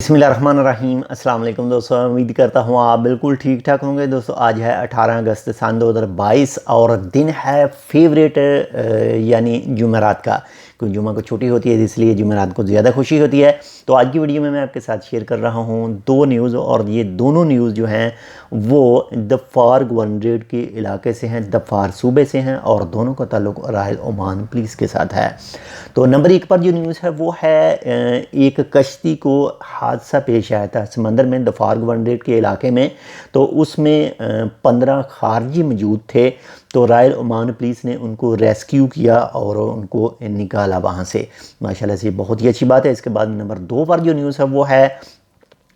बिस्मिल्लाहिर्रहमानिर्रहीम। अस्सलाम वालेकुम दोस्तों, उम्मीद करता हूँ आप बिल्कुल ठीक ठाक होंगे। दोस्तों आज है 18 अगस्त सन 2022 और दिन है फेवरेट यानी जुमेरात का। क्योंकि जुमा को छुट्टी होती है इसलिए जुमेरात को ज़्यादा खुशी होती है। तो आज की वीडियो में मैं आपके साथ शेयर कर रहा हूँ दो न्यूज़, और ये दोनों न्यूज़ जो हैं वो दफ़ार गवर्नरेट के इलाके से हैं, दफ़ार सूबे से हैं, और दोनों का ताल्लुक़ रॉयल ओमान पुलिस के साथ है। तो नंबर 1 पर जो न्यूज़ है वो है एक कश्ती को हादसा पेश आया था समंदर में दफ़ार गवर्नरेट के इलाके में। तो उसमें 15 खारजी मौजूद थे। तो रॉयल ओमान पुलिस ने उनको रेस्क्यू किया और उनको निकाला वहाँ से। माशाल्लाह से बहुत ही अच्छी बात है। इसके बाद नंबर 2 पर जो न्यूज़ है वो है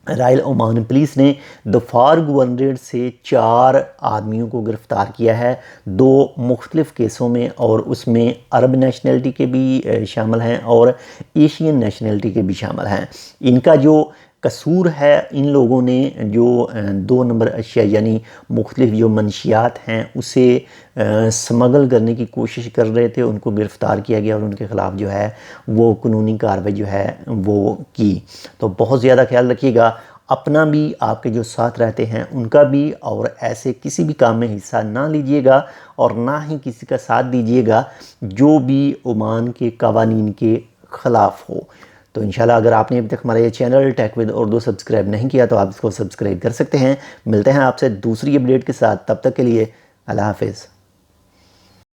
रॉयल ओमान पुलिस ने दफ़ार गवर्नरेट से 4 आदमियों को गिरफ़्तार किया है 2 मुख्तलिफ़ केसों में, और उसमें अरब नेशनलिटी के भी शामिल हैं और एशियन नेशनलिटी के भी शामिल हैं। इनका जो कसूर है, इन लोगों ने जो 2 नंबर अशिया यानी मुख्तलिफ़ जो मंशियात हैं उसे स्मगल करने की कोशिश कर रहे थे, उनको गिरफ़्तार किया गया और उनके ख़िलाफ़ जो है वो कानूनी कार्रवाई जो है वो की। तो बहुत ज़्यादा ख्याल रखिएगा अपना भी, आपके जो साथ रहते हैं उनका भी, और ऐसे किसी भी काम में हिस्सा ना लीजिएगा और ना ही किसी का साथ दीजिएगा जो भी ओमान के कवानीन के ख़िलाफ़ हो। तो इंशाल्लाह अगर आपने अभी तक हमारा ये channel tech with Urdu subscribe नहीं किया तो आप इसको सब्सक्राइब कर सकते हैं। मिलते हैं आपसे दूसरी अपडेट के साथ, तब तक के लिए अल्लाह हाफ़िज़।